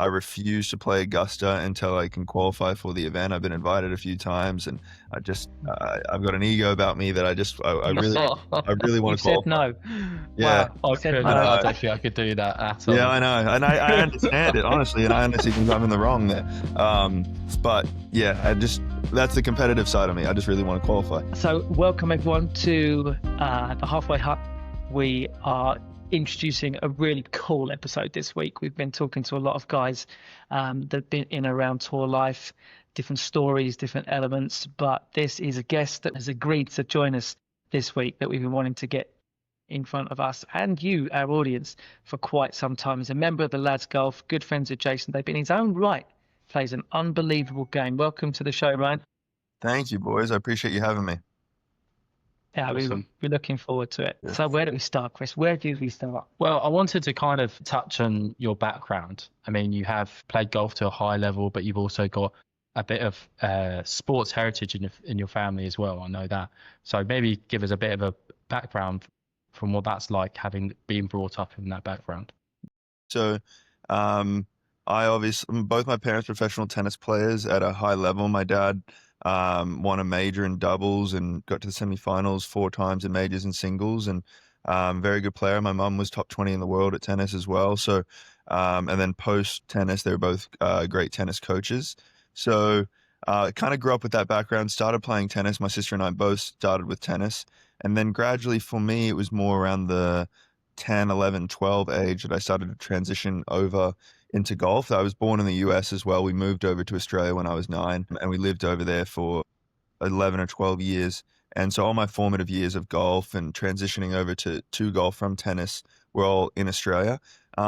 I refuse to play Augusta until I can qualify for the event. I've been invited a few times, and I've got an ego about me that I really want You've to said qualify. no. Yeah, Wow. You said I no. I know. don't think I could do that at Yeah, all. I know, and I understand it honestly, and I honestly think I'm in the wrong there. But yeah, that's the competitive side of me. I just really want to qualify. So welcome everyone to the Halfway Hut. We are introducing a really cool episode this week. We've been talking to a lot of guys that have been in and around tour life, different stories, different elements. But this is a guest that has agreed to join us this week that we've been wanting to get in front of us and you, our audience, for quite some time. He's a member of the Lads Golf, good friends with Jason. They've been in his own right, plays an unbelievable game. Welcome to the show, Ryan. Thank you, boys. I appreciate you having me. Yeah, Awesome. we're looking forward to it. Yeah. So where do we start, Chris? Where do we start? Well, I wanted to kind of touch on your background. I mean, you have played golf to a high level, but you've also got a bit of sports heritage in your family as well. I know that. So maybe give us a bit of a background from what that's like, having been brought up in that background. So, I obviously both my parents professional tennis players at a high level. My dad won a major in doubles and got to the semifinals 4 times in majors and singles, and very good player. My mum was top 20 in the world at tennis as well. So, and then post tennis, they were both great tennis coaches. So, kind of grew up with that background. Started playing tennis. My sister and I both started with tennis, and then gradually for me, it was more around the 10, 11, 12 age that I started to transition over into golf. I was born in the US as well. We moved over to Australia when I was 9, and we lived over there for 11 or 12 years. And so all my formative years of golf and transitioning over to golf from tennis were all in Australia.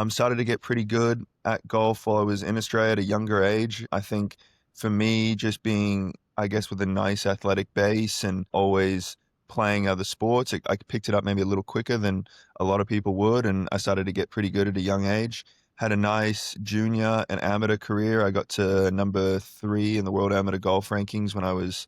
Started to get pretty good at golf while I was in Australia at a younger age. I think for me, just being, I guess, with a nice athletic base and always playing other sports, I picked it up maybe a little quicker than a lot of people would. And I started to get pretty good at a young age. Had a nice junior and amateur career. I got to number 3 in the world amateur golf rankings when I was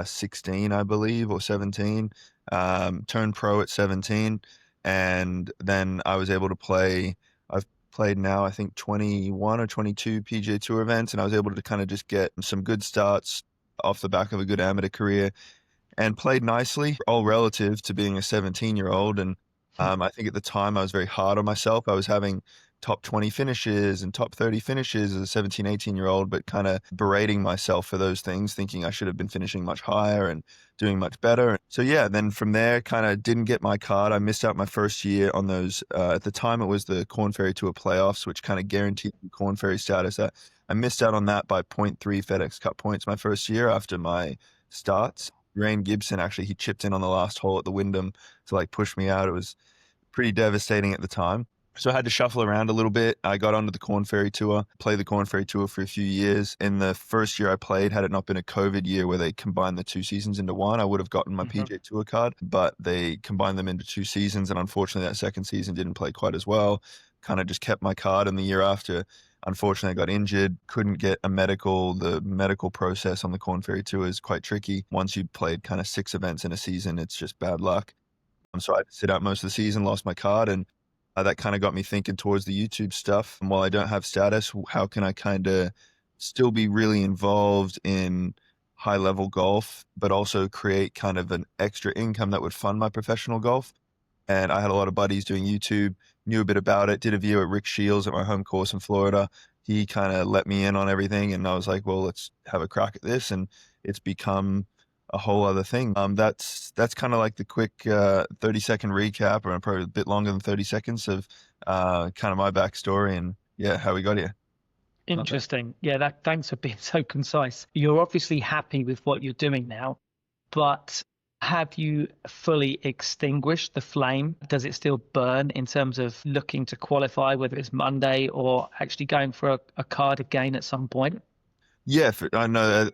16, I believe, or 17. Turned pro at 17, and then I was able to play. I've played now, I think, 21 or 22 PGA Tour events, and I was able to kind of just get some good starts off the back of a good amateur career and played nicely, all relative to being a 17-year-old. And I think at the time I was very hard on myself. I was having top 20 finishes and top 30 finishes as a 17, 18-year-old, but kind of berating myself for those things, thinking I should have been finishing much higher and doing much better. So yeah, then from there, kind of didn't get my card. I missed out my first year on those. At the time, it was the Korn Ferry Tour playoffs, which kind of guaranteed Korn Ferry status. I missed out on that by 0.3 FedEx Cup points my first year after my starts. Rain Gibson, actually, he chipped in on the last hole at the Wyndham to like push me out. It was pretty devastating at the time. So I had to shuffle around a little bit. I got onto the Korn Ferry Tour, played the Korn Ferry Tour for a few years. In the first year I played, had it not been a COVID year where they combined the 2 seasons into one, I would have gotten my PGA Tour card, but they combined them into 2 seasons. And unfortunately, that second season didn't play quite as well. Kind of just kept my card. And the year after, unfortunately, I got injured, couldn't get a medical. The medical process on the Korn Ferry Tour is quite tricky. Once you played kind of 6 events in a season, it's just bad luck. So I had to sit out most of the season, lost my card, and that kind of got me thinking towards the YouTube stuff. And while I don't have status, how can I kind of still be really involved in high level golf, but also create kind of an extra income that would fund my professional golf? And I had a lot of buddies doing YouTube, knew a bit about it, did a video at Rick Shields at my home course in Florida. He kind of let me in on everything, and I was like, well, let's have a crack at this. And it's become a whole other thing. That's kind of like the quick 30-second recap, or probably a bit longer than 30 seconds of kind of my backstory and yeah, how we got here. Interesting. Yeah, thanks for being so concise. You're obviously happy with what you're doing now, but have you fully extinguished the flame? Does it still burn in terms of looking to qualify, whether it's Monday or actually going for a card again at some point? Yeah, I know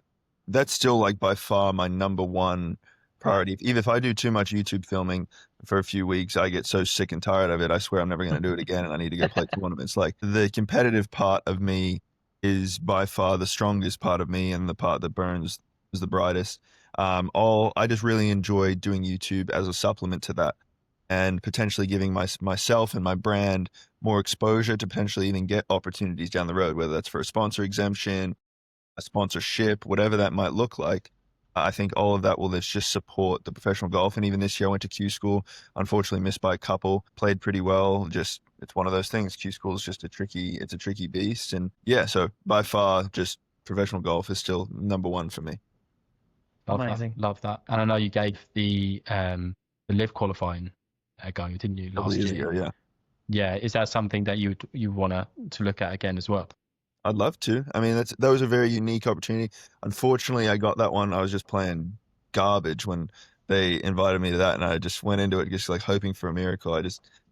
that's still like by far my number one priority. Even if I do too much YouTube filming for a few weeks, I get so sick and tired of it. I swear I'm never going to do it again, and I need to go play tournaments. Like the competitive part of me is by far the strongest part of me, and the part that burns is the brightest. I just really enjoy doing YouTube as a supplement to that. and potentially giving myself and my brand more exposure to potentially even get opportunities down the road, whether that's for a sponsor exemption, a sponsorship, whatever that might look like. I think all of that will just support the professional golf. And even this year, I went to Q school, unfortunately missed by a couple, played pretty well. Just, it's one of those things. Q school is just it's a tricky beast. And yeah, so by far, just professional golf is still number one for me. Love Amazing. that. Love that. And I know you gave the live qualifying a go, didn't you, Couple last years year? ago, yeah. Yeah. Is that something that you want to look at again as well? I'd love to. I mean, that was a very unique opportunity. Unfortunately, I got that one. I was just playing garbage when they invited me to that, and I just went into it just like hoping for a miracle.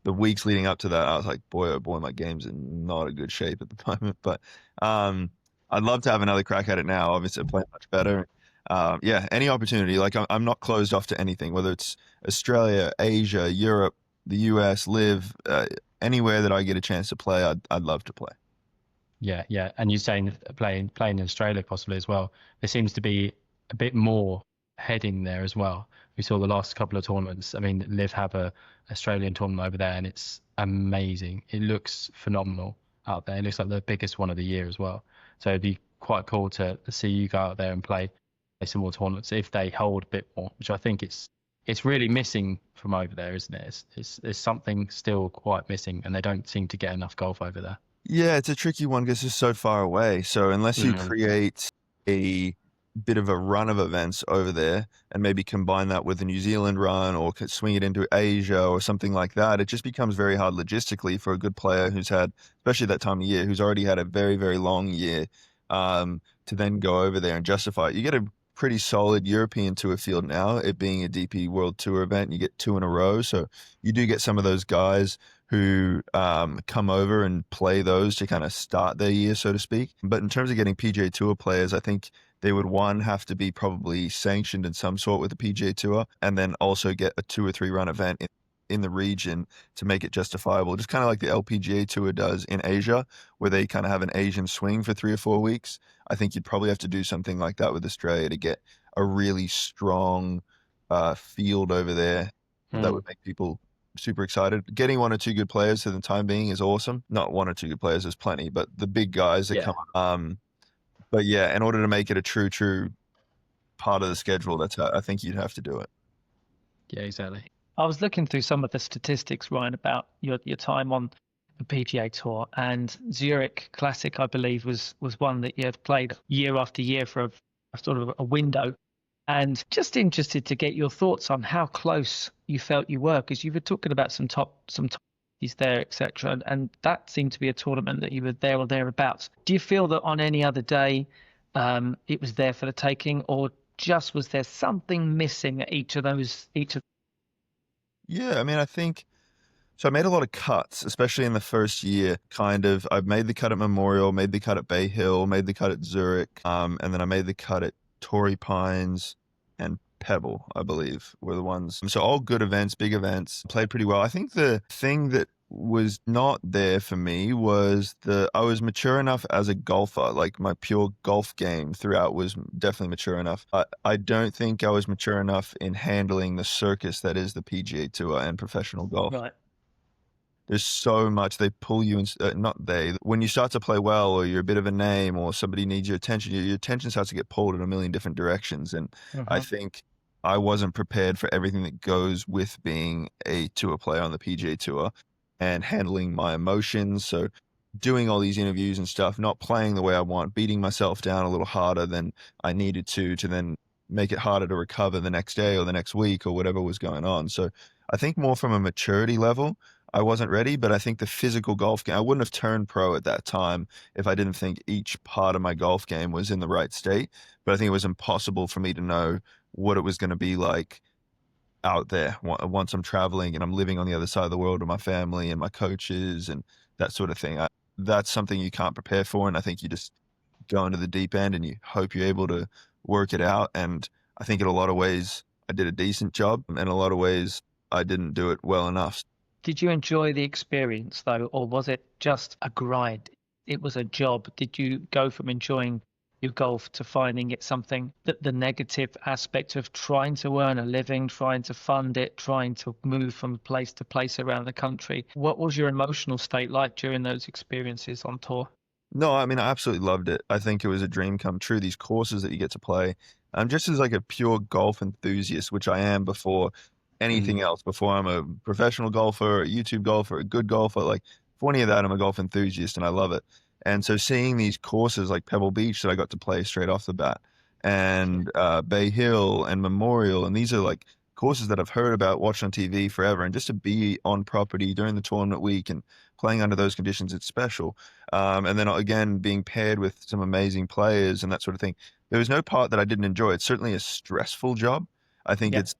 The weeks leading up to that, I was like, boy, oh boy, my game's in not a good shape at the moment. But I'd love to have another crack at it now. Obviously, I play much better. Yeah, any opportunity. Like I'm not closed off to anything, whether it's Australia, Asia, Europe, the US, live anywhere that I get a chance to play. I'd love to play. Yeah, yeah. And you're saying playing in Australia possibly as well. There seems to be a bit more heading there as well. We saw the last couple of tournaments. I mean, Liv have a Australian tournament over there, and it's amazing. It looks phenomenal out there. It looks like the biggest one of the year as well. So it'd be quite cool to see you go out there and play some more tournaments if they hold a bit more, which I think it's really missing from over there, isn't it? It's something still quite missing, and they don't seem to get enough golf over there. Yeah, it's a tricky one because it's so far away. So unless you Mm. create a bit of a run of events over there and maybe combine that with the New Zealand run or swing it into Asia or something like that, it just becomes very hard logistically for a good player who's had, especially that time of year, who's already had a very, very long year, to then go over there and justify it. You get a pretty solid European Tour field now, it being a DP World Tour event. You get two in a row. So you do get some of those guys who come over and play those to kind of start their year, so to speak. But in terms of getting PGA Tour players, I think they would, one, have to be probably sanctioned in some sort with the PGA Tour, and then also get a 2 or 3 run event in the region to make it justifiable. Just kind of like the LPGA Tour does in Asia, where they kind of have an Asian swing for 3 or 4 weeks. I think you'd probably have to do something like that with Australia to get a really strong field over there that would make people super excited. Getting 1 or 2 good players for the time being is awesome. Not 1 or 2 good players, there's plenty, but the big guys that Yeah. come on. But yeah, in order to make it a true part of the schedule, that's how I think you'd have to do it. Yeah, exactly. I was looking through some of the statistics, Ryan, about your time on the PGA Tour, and Zurich Classic, I believe, was one that you had played year after year for a sort of a window. And just interested to get your thoughts on how close you felt you were, because you were talking about some top there, etc. And that seemed to be a tournament that you were there or thereabouts. Do you feel that on any other day it was there for the taking, or just was there something missing at each of? Yeah, I mean, I think so. I made a lot of cuts, especially in the first year. I made the cut at Memorial, made the cut at Bay Hill, made the cut at Zurich, and then I made the cut at Torrey Pines and Pebble, I believe, were the ones. So all good events, big events, played pretty well. I think the thing that was not there for me was I was mature enough as a golfer, like my pure golf game throughout was definitely mature enough. I don't think I was mature enough in handling the circus that is the PGA Tour and professional golf. Right. There's so much they pull you in, when you start to play well or you're a bit of a name or somebody needs your attention, your attention starts to get pulled in a million different directions. And I think I wasn't prepared for everything that goes with being a tour player on the PGA Tour and handling my emotions. So doing all these interviews and stuff, not playing the way I want, beating myself down a little harder than I needed to then make it harder to recover the next day or the next week or whatever was going on. So I think more from a maturity level, I wasn't ready, but I think the physical golf game, I wouldn't have turned pro at that time if I didn't think each part of my golf game was in the right state. But I think it was impossible for me to know what it was going to be like out there once I'm traveling and I'm living on the other side of the world with my family and my coaches and that sort of thing. That's something you can't prepare for. And I think you just go into the deep end and you hope you're able to work it out. And I think in a lot of ways, I did a decent job. And in a lot of ways, I didn't do it well enough. Did you enjoy the experience, though, or was it just a grind? It was a job. Did you go from enjoying your golf to finding it something that the negative aspect of trying to earn a living, trying to fund it, trying to move from place to place around the country? What was your emotional state like during those experiences on tour? No, I mean, I absolutely loved it. I think it was a dream come true. These courses that you get to play, just as like a pure golf enthusiast, which I am before anything else, before I'm a professional golfer, a YouTube golfer, a good golfer, like for any of that, I'm a golf enthusiast and I love it. And so seeing these courses like Pebble Beach that I got to play straight off the bat, and Bay Hill and Memorial, and these are like courses that I've heard about, watched on TV forever, and just to be on property during the tournament week and playing under those conditions, it's special. And then again, being paired with some amazing players and that sort of thing. There was no part that I didn't enjoy. It's certainly a stressful job. I think Yeah. it's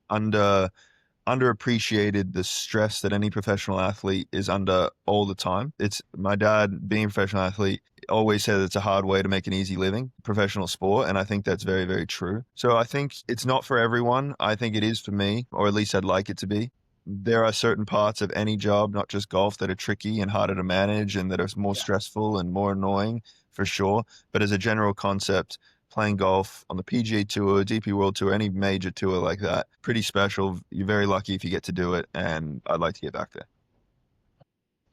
underappreciated the stress that any professional athlete is under all the time. It's my dad, being a professional athlete, always said it's a hard way to make an easy living, professional sport, and I think that's very, very true. So I think it's not for everyone. I think it is for me, or at least I'd like it to be. There are certain parts of any job, not just golf, that are tricky and harder to manage and that are more stressful and more annoying for sure. But as a general concept, playing golf on the PGA Tour, DP World Tour, any major tour like that, pretty special. You're very lucky if you get to do it, and I'd like to get back there.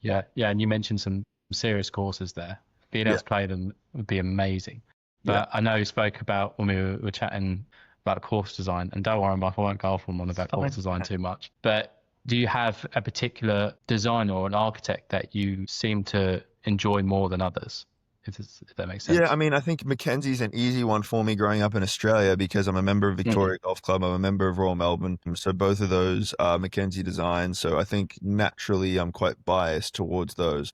Yeah, and you mentioned some serious courses there. Being able to play them would be amazing. But I know you spoke about when we were chatting about course design, and don't worry, Mike, I won't go off on one about course design too much. But do you have a particular designer or an architect that you seem to enjoy more than others? If that makes sense. Yeah, I mean, I think Mackenzie's an easy one for me growing up in Australia because I'm a member of Victoria Golf Club. I'm a member of Royal Melbourne. So both of those are Mackenzie designs. So I think naturally I'm quite biased towards those.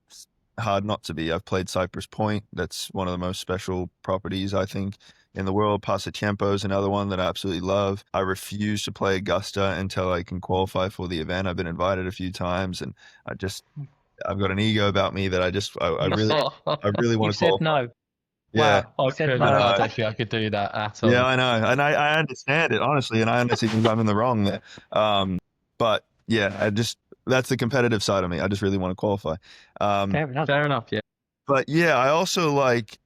Hard not to be. I've played Cypress Point. That's one of the most special properties, I think, in the world. Pasatiempo is another one that I absolutely love. I refuse to play Augusta until I can qualify for the event. I've been invited a few times, and I've got an ego about me that I really want to said qualify. No. Yeah. Wow. I don't think I could do that at all. Yeah, I know. And I understand it, honestly, and I honestly think I'm in the wrong there. But yeah, that's the competitive side of me. I just really want to qualify. Fair enough. Yeah. But yeah, I also like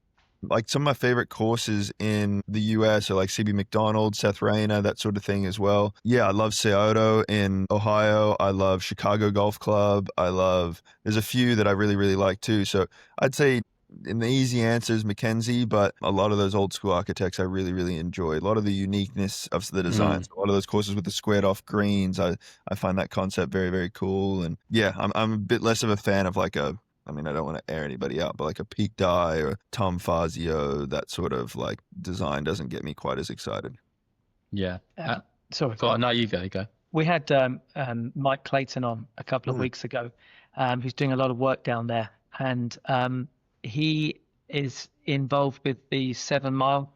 some of my favorite courses in the US are like CB McDonald, Seth Rayner, that sort of thing as well. Yeah, I love Scioto in Ohio. I love Chicago Golf Club. There's a few that I really, really like too. So I'd say in the easy answer is Mackenzie, but a lot of those old school architects I really, really enjoy. A lot of the uniqueness of the designs. A lot of those courses with the squared off greens, I find that concept very, very cool. And yeah, I'm a bit less of a fan of I don't want to air anybody out, but like a Pete Dye or Tom Fazio, that sort of like design doesn't get me quite as excited. Yeah. Sorry. Go on. No, you go. We had Mike Clayton on a couple of weeks ago, who's doing a lot of work down there, and he is involved with the 7 Mile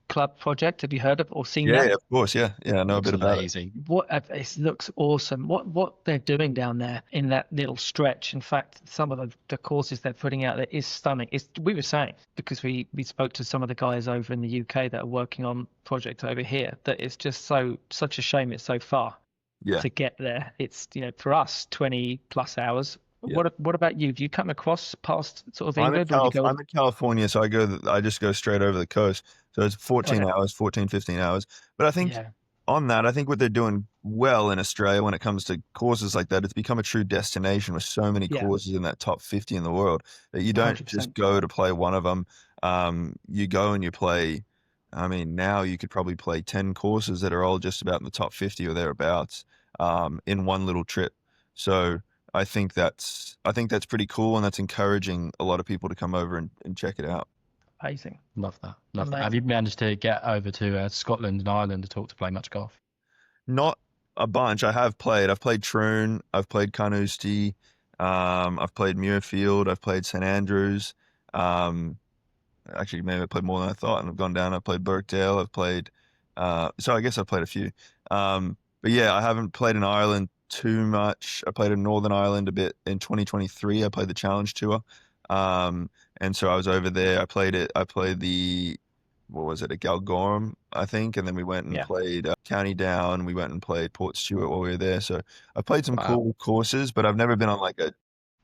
Club project. Have you heard of or seen that? Yeah, of course. Yeah, I know a bit about it. It looks awesome. What they're doing down there in that little stretch. In fact, some of the courses they're putting out there is stunning. We were saying, because we spoke to some of the guys over in the UK that are working on project over here, that it's just such a shame it's so far to get there. It's, for us 20 plus hours. Yeah. What about you? Do you come across past sort of England? I'm in California, so I just go straight over the coast. So it's 14 hours, 15 hours. But I think on that, I think what they're doing well in Australia when it comes to courses like that, it's become a true destination with so many courses in that top 50 in the world that you don't 100%. Just go to play one of them. You go and you play. I mean, now you could probably play 10 courses that are all just about in the top 50 or thereabouts in one little trip. So I think that's pretty cool, and that's encouraging a lot of people to come over and check it out. Amazing. Love that. Have you managed to get over to Scotland and Ireland to play much golf? Not a bunch. I've played Troon, I've played Carnoustie, I've played Muirfield, I've played St Andrews. Actually, maybe I played more than I thought, and I've gone down. I've played Birkdale. I've played, so I guess I've played a few. But yeah, I haven't played in Ireland too much. I played in Northern Ireland a bit in 2023. I played the Challenge Tour. And so I was over there. I played the, what was it, a Galgorm, I think. And then we went and played County Down. We went and played Port Stewart while we were there. So I played some cool courses, but I've never been on like a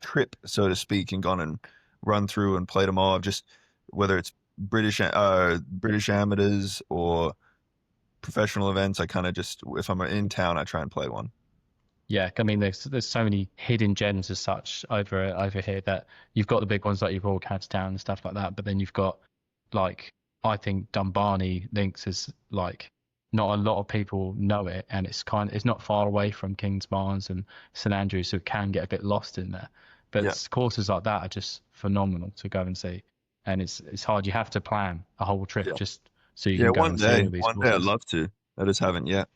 trip, so to speak, and gone and run through and played them all. I've just, whether it's British amateurs or professional events, I kind of just, if I'm in town, I try and play one. Yeah, I mean, there's so many hidden gems as such over here that you've got the big ones like you've all Cabs Town and stuff like that, but then you've got like I think Dunbarney Links is like not a lot of people know it, and it's not far away from Kingsbarns and St Andrews, so it can get a bit lost in there. But Yeah. courses like that are just phenomenal to go and see, and it's hard. You have to plan a whole trip Yeah. just so you Yeah, can go and see all these one day I'd courses. love to. I just haven't yet.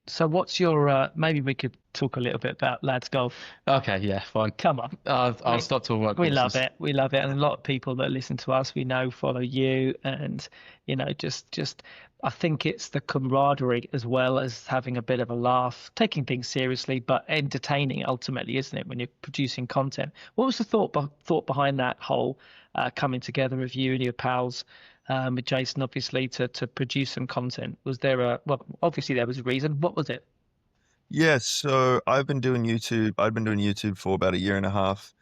So what's your maybe we could talk a little bit about lads golf. Okay, yeah, fine. Come on. I'll stop talking about We love courses. it. We love it. And a lot of people that listen to us, we know, follow you. And, just I think it's the camaraderie as well as having a bit of a laugh, taking things seriously, but entertaining ultimately, isn't it, when you're producing content? What was the thought behind that whole coming together of you and your pals, with Jason, obviously, to produce some content? Was there well, obviously there was a reason. What was it? Yeah, so I've been doing YouTube. I'd been doing YouTube for about a year and a half.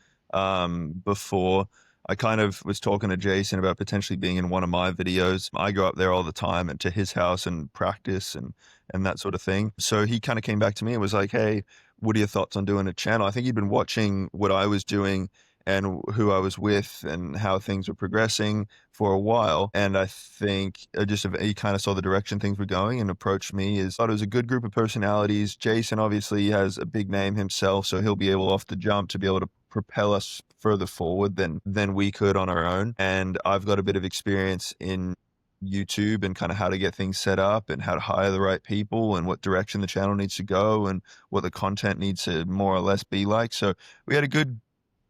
Before I kind of was talking to Jason about potentially being in one of my videos. I go up there all the time and to his house and practice and that sort of thing. So he kind of came back to me and was like, "Hey, what are your thoughts on doing a channel?" I think he'd been watching what I was doing and who I was with and how things were progressing for a while. And I think he kind of saw the direction things were going and approached me. Thought it was a good group of personalities. Jason obviously has a big name himself, so he'll be able off the jump to be able to propel us further forward than we could on our own. And I've got a bit of experience in YouTube and kind of how to get things set up and how to hire the right people and what direction the channel needs to go and what the content needs to more or less be like. So we had a good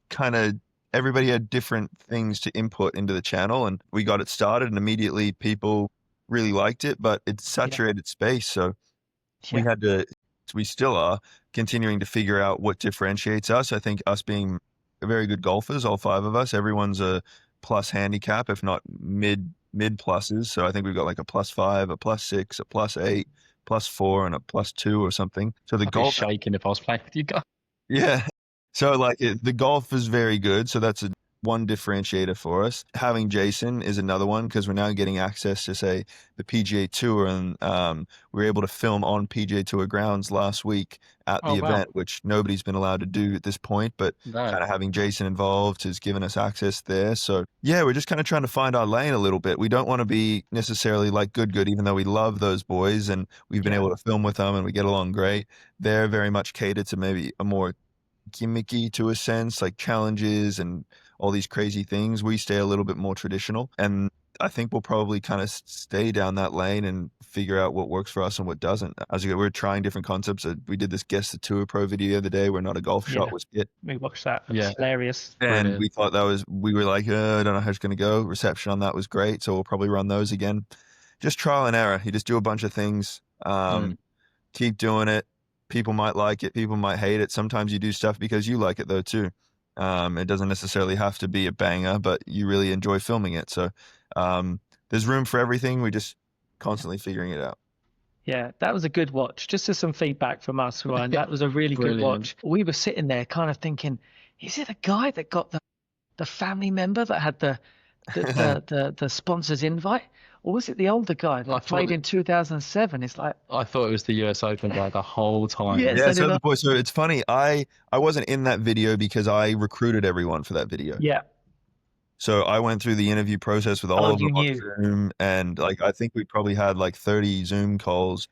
kind of everybody had different things to input into the channel and we got it started and immediately people really liked it, but it's saturated space. So we had to, we still are continuing to figure out what differentiates us. I think us being very good golfers, all five of us, everyone's a plus handicap, if not mid pluses. So I think we've got like a +5, a +6, a +8, +4, and a +2 or something. So the I'd be golf, shaking if I was playing with you guys. yeah. So like the golf is very good. So that's one differentiator for us. Having Jason is another one because we're now getting access to say the PGA Tour and we were able to film on PGA Tour grounds last week at the event, which nobody's been allowed to do at this point. But kind of having Jason involved has given us access there. So yeah, we're just kind of trying to find our lane a little bit. We don't want to be necessarily like good, even though we love those boys and we've been able to film with them and we get along great. They're very much catered to maybe a more gimmicky to a sense, like challenges and all these crazy things. We stay a little bit more traditional, and I think we'll probably kind of stay down that lane and figure out what works for us and what doesn't. As we're trying different concepts. We did this Guess the Tour Pro video the other day where not a golf shot was hit. We watched that. It was hilarious. And we thought we were like, I don't know how it's going to go. Reception on that was great. So we'll probably run those again. Just trial and error. You just do a bunch of things. Keep doing it. People might like it. People might hate it. Sometimes you do stuff because you like it though too. It doesn't necessarily have to be a banger, but you really enjoy filming it. So there's room for everything. We're just constantly figuring it out. Yeah, that was a good watch. Just as some feedback from us, Ryan, that was a really good watch. We were sitting there kind of thinking, is it a guy that got the family member that had the sponsor's invite? Or was it the older guy that played in 2007? It's like I thought it was the US Open guy the whole time. Yeah, so it's funny. I wasn't in that video because I recruited everyone for that video. Yeah. So I went through the interview process with all of them on Zoom, and like I think we probably had like 30 Zoom calls,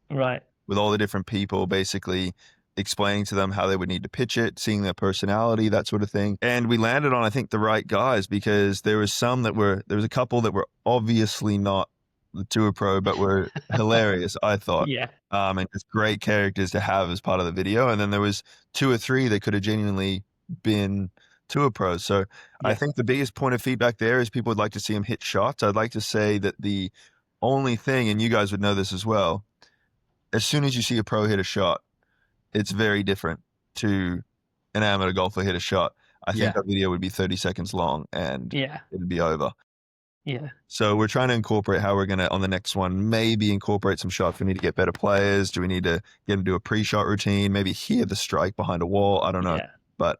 right, with all the different people, basically explaining to them how they would need to pitch it, seeing their personality, that sort of thing. And we landed on, I think, the right guys because there was a couple that were obviously not the Tour Pro, but were hilarious, I thought. Yeah. And just great characters to have as part of the video. And then there was 2 or 3 that could have genuinely been Tour Pros. So I think the biggest point of feedback there is people would like to see him hit shots. I'd like to say that the only thing, and you guys would know this as well, as soon as you see a pro hit a shot, it's very different to an amateur golfer hit a shot. I think that video would be 30 seconds long and it'd be over. Yeah. So we're trying to incorporate how we're going to, on the next one, maybe incorporate some shots. We need to get better players. Do we need to get them to do a pre-shot routine? Maybe hear the strike behind a wall. I don't know. Yeah. But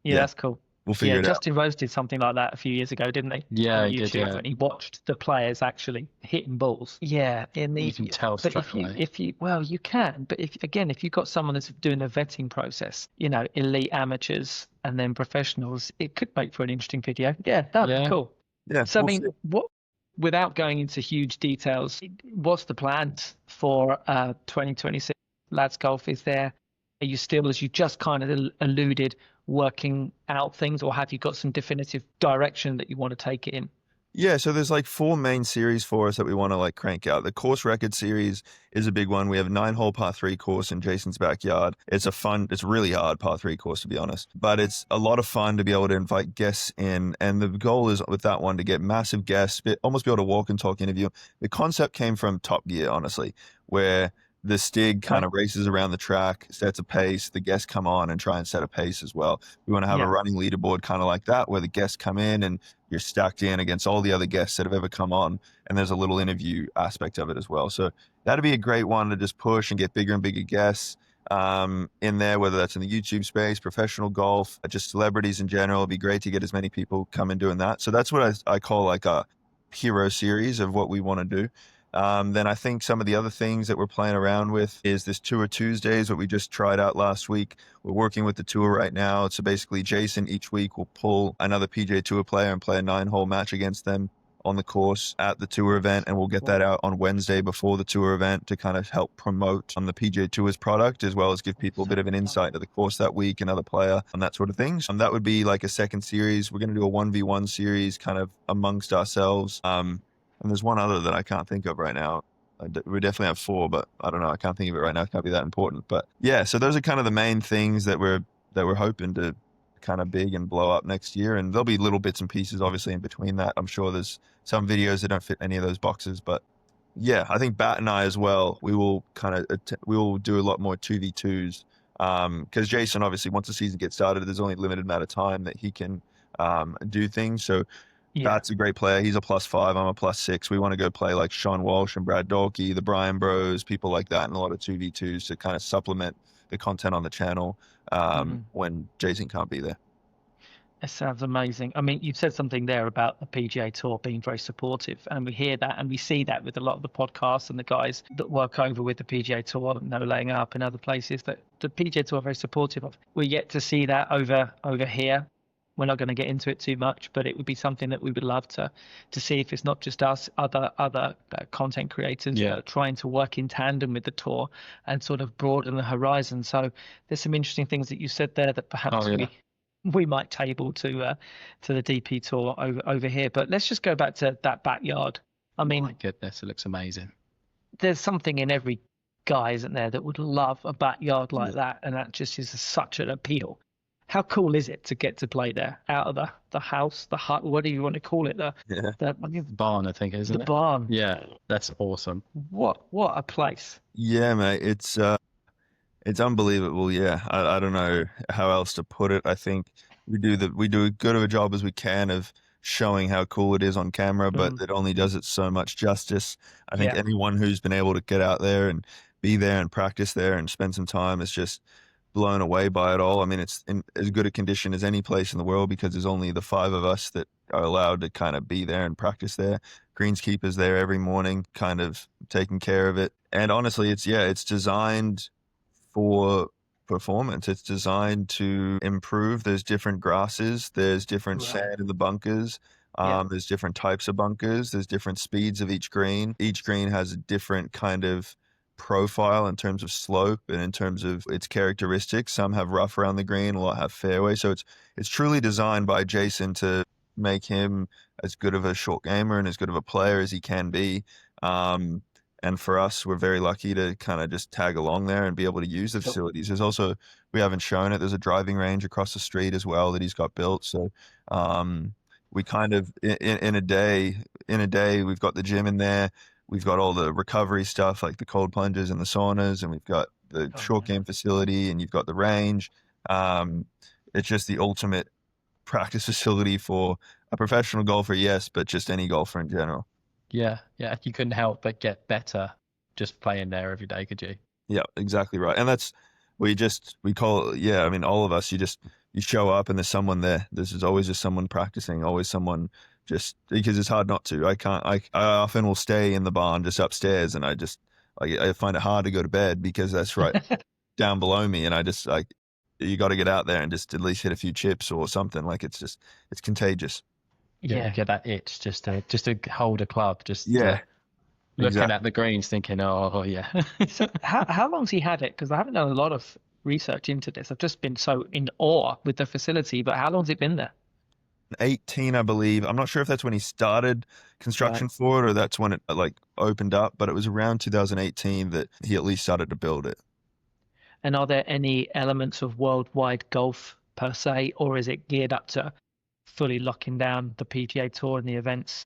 yeah, that's cool. we'll Yeah, figure it out. Justin Rose did something like that a few years ago, didn't he? Yeah, On he did. YouTube, Yeah, and he watched the players actually hitting balls. Yeah, you can tell but straight away. if you well, you can. But if you've got someone that's doing a vetting process, elite amateurs and then professionals, it could make for an interesting video. Yeah, that'd be Yeah. cool. Yeah, So I we'll see. mean, without going into huge details, what's the plans for 2026 lads golf? Are you still, as you just kind of alluded, working out things, or have you got some definitive direction that you want to take it in? Yeah, so there's like 4 main series for us that we want to like crank out. The course record series is a big one. We have a 9-hole par 3 course in Jason's backyard. It's really hard par 3 course to be honest, but it's a lot of fun to be able to invite guests in. And the goal is with that one to get massive guests, almost be able to walk and talk interview. The concept came from Top Gear, honestly, where the Stig kind of races around the track, sets a pace. The guests come on and try and set a pace as well. We want to have a running leaderboard kind of like that, where the guests come in and you're stacked in against all the other guests that have ever come on, and there's a little interview aspect of it as well. So that'd be a great one to just push and get bigger and bigger guests in there, whether that's in the YouTube space, professional golf, just celebrities in general. It'd be great to get as many people coming doing that. So that's what I call like a hero series of what we want to do. Then I think some of the other things that we're playing around with is this Tour Tuesdays, what we just tried out last week. We're working with the tour right now. So basically Jason each week will pull another PGA Tour player and play a 9-hole match against them on the course at the tour event. And we'll get that out on Wednesday before the tour event to kind of help promote on the PGA Tour's product, as well as give people a bit of an insight into the course that week, another player and that sort of thing. That would be like a second series. We're going to do a 1v1 series kind of amongst ourselves. And there's one other that I can't think of right now. We definitely have 4, but I don't know. I can't think of it right now. It can't be that important. But yeah, so those are kind of the main things that we're hoping to kind of big and blow up next year. And there'll be little bits and pieces, obviously, in between that. I'm sure there's some videos that don't fit any of those boxes. But yeah, I think Bat and I as well, we will do a lot more 2v2s. Because Jason, obviously, once the season gets started, there's only a limited amount of time that he can do things. So Pat's a great player. He's a +5. I'm a +6. We want to go play like Sean Walsh and Brad Dalkey, the Bryan Bros, people like that, and a lot of 2v2s to kind of supplement the content on the channel when Jason can't be there. That sounds amazing. I mean, you've said something there about the PGA Tour being very supportive, and we hear that and we see that with a lot of the podcasts and the guys that work over with the PGA Tour, No Laying Up and other places, that the PGA Tour are very supportive of. We're yet to see that over here. We're not going to get into it too much, but it would be something that we would love to see if it's not just us, other content creators trying to work in tandem with the tour and sort of broaden the horizon. So there's some interesting things that you said there that perhaps we might table to the DP Tour over here. But let's just go back to that backyard. I mean, my goodness, it looks amazing. There's something in every guy, isn't there, that would love a backyard like that, and that just is such an appeal. How cool is it to get to play there, out of the house, the hut, whatever you want to call it, the barn, I think, isn't it? The barn. Yeah, that's awesome. What a place. Yeah, mate, it's unbelievable. Yeah, I don't know how else to put it. I think we do as good of a job as we can of showing how cool it is on camera, but it only does it so much justice. I think anyone who's been able to get out there and be there and practice there and spend some time is just blown away by it all. I mean, it's in as good a condition as any place in the world because there's only the 5 of us that are allowed to kind of be there and practice there. Greenskeeper's there every morning, kind of taking care of it. And honestly, it's designed for performance. It's designed to improve. There's different grasses. There's different sand in the bunkers. There's different types of bunkers. There's different speeds of each green. Each green has a different kind of profile in terms of slope and in terms of its characteristics. Some have rough around the green, a lot have fairway. So it's truly designed by Jason to make him as good of a short gamer and as good of a player as he can be. And for us, we're very lucky to kind of just tag along there and be able to use the facilities. There's also, we haven't shown it, there's a driving range across the street as well that he's got built. So we kind of, in a day, we've got the gym in there. We've got all the recovery stuff like the cold plunges and the saunas, and we've got the short game facility, and you've got the range. It's just the ultimate practice facility for a professional golfer, yes, but just any golfer in general. Yeah, you couldn't help but get better just playing there every day, could you? Yeah, exactly right. And that's, we call it, I mean, all of us, you you show up and there's someone there. There's always just someone practicing, always someone, just because it's hard not to. I often will stay in the barn just upstairs, and I find it hard to go to bed because that's right down below me, and I just like, you got to get out there and just at least hit a few chips or something. Like it's contagious. Yeah, Yeah. get that itch just to hold a club, Yeah, looking exactly. at the greens, thinking, oh yeah. So how long's he had it? Because I haven't done a lot of research into this. I've just been so in awe with the facility. But how long's it been there? 18, I believe. I'm not sure if that's when he started Right. construction for it or that's when it like opened up, but it was around 2018 that he at least started to build it. And are there any elements of worldwide golf per se, or is it geared up to fully locking down the PGA Tour and the events?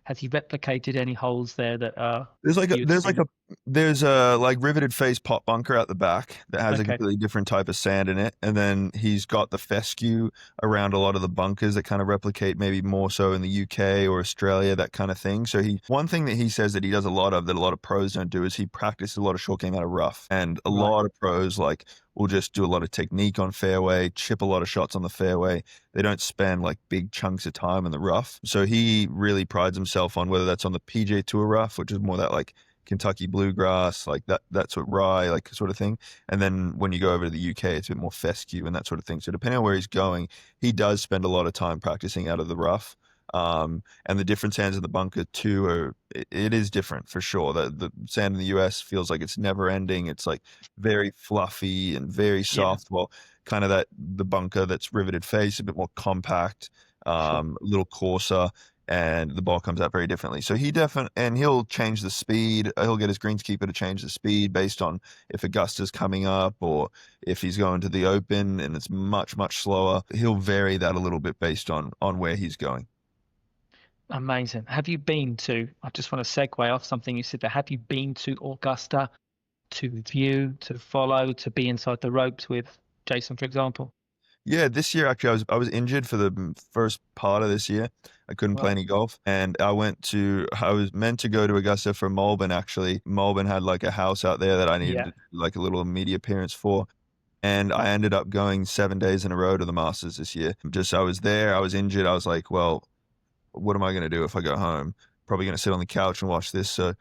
Has he replicated any holes there that There's like a you'd there's like see? a there's a like riveted face pot bunker out the back that has a Okay. completely different type of sand in it, and then he's got the fescue around a lot of the bunkers that kind of replicate maybe more so in the UK or Australia, that kind of thing. So one thing that he says that he does a lot of that a lot of pros don't do is he practices a lot of short game out of rough, and a Right. lot of pros like will just do a lot of technique on fairway, chip a lot of shots on the fairway. They don't spend like big chunks of time in the rough. So he really prides himself on whether that's on the PGA Tour rough, which is more that like Kentucky bluegrass, like that's what rye, like sort of thing. And then when you go over to the UK, it's a bit more fescue and that sort of thing. So depending on where he's going, he does spend a lot of time practicing out of the rough. And the different sands in the bunker too it is different for sure. The sand in the US feels like it's never ending. It's like very fluffy and very Yeah. soft. Well, kind of the bunker that's riveted face, a bit more compact, a Sure. little coarser, and the ball comes out very differently. So and he'll change the speed. He'll get his greenskeeper to change the speed based on if Augusta's coming up or if he's going to the Open and it's much, much slower. He'll vary that a little bit based on where he's going. Amazing. Have you been to, I just want to segue off something you said there. Have you been to Augusta to view, to follow, to be inside the ropes with Jason, for example? Yeah, this year actually I was injured for the first part of this year. I couldn't play Right. any golf, and I was meant to go to Augusta for Melbourne actually. Melbourne had like a house out there that I needed Yeah. to do like a little media appearance for, and I ended up going 7 days in a row to the Masters this year. Just I was there, I was injured. I was like, well, what am I going to do if I go home? Probably going to sit on the couch and watch this. So,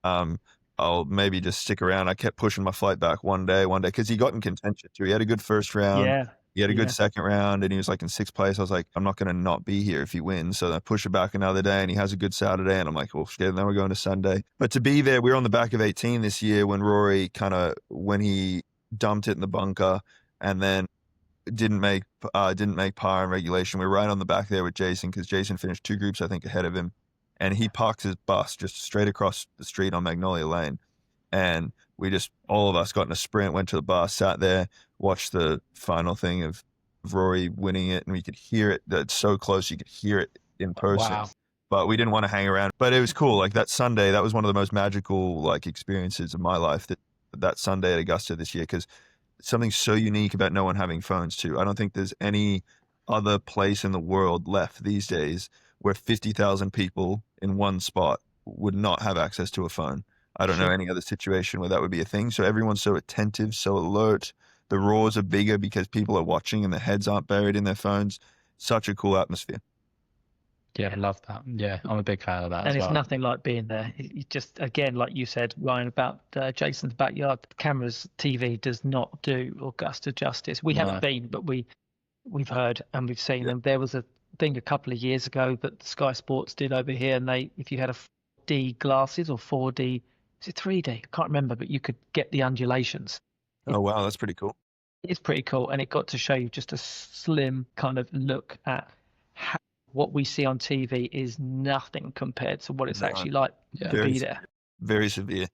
um, I'll maybe just stick around. I kept pushing my flight back one day, because he got in contention too. He had a good first round. Yeah. He had a good Yeah. second round, and he was like in sixth place. I was like, I'm not going to not be here if he wins. So I push it back another day, and he has a good Saturday, and I'm like, well, shit, then we're going to Sunday. But to be there, we were on the back of 18 this year when Rory when he dumped it in the bunker, and then didn't make par in regulation. We were right on the back there with Jason because Jason finished two groups I think ahead of him, and he parks his bus just straight across the street on Magnolia Lane, and we just all of us got in a sprint, went to the bus, sat there, watched the final thing of Rory winning it, and we could hear it. That's so close, you could hear it in person. Wow. But we didn't want to hang around. But it was cool. Like that Sunday, that was one of the most magical like experiences of my life. That Sunday at Augusta this year, because something so unique about no one having phones too. I don't think there's any other place in the world left these days where 50,000 people in one spot would not have access to a phone. I don't know Sure. any other situation where that would be a thing. So everyone's so attentive, so alert. The roars are bigger because people are watching and their heads aren't buried in their phones. Such a cool atmosphere. Yeah, I love that. Yeah, I'm a big fan of that And as it's well. nothing like being there. You just, again, like you said, Ryan, about Jason's backyard, cameras, TV does not do Augusta justice. We No. haven't been, but we've heard and we've seen Yeah. them. There was a thing a couple of years ago that Sky Sports did over here, and if you had a 4D glasses or 4D, is it 3D? I can't remember, but you could get the undulations. Oh, wow. That's pretty cool. It's pretty cool, and it got to show you just a slim kind of look at how what we see on TV is nothing compared to what it's No. actually like Yeah. to Very, be there. very severe.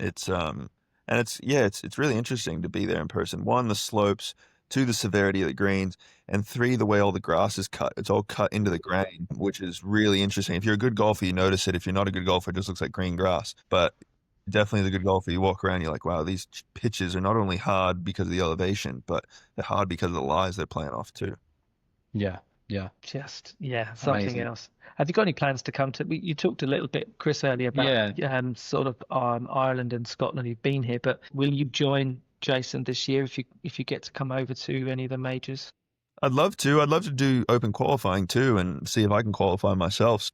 It's and it's really interesting to be there in person. One, the slopes, two, the severity of the greens, and three, the way all the grass is cut. It's all cut into the grain, which is really interesting. If you're a good golfer, you notice it. If you're not a good golfer, it just looks like green grass. But definitely the good golfer, you walk around, you're like, wow, these pitches are not only hard because of the elevation, but they're hard because of the lies they're playing off too. Yeah. Yeah. Just something Amazing. else. Have you got any plans to come to? You talked a little bit, Chris, earlier about sort of Ireland and Scotland. You've been here, but will you join Jason this year if you get to come over to any of the majors? I'd love to. I'd love to do open qualifying too and see if I can qualify myself.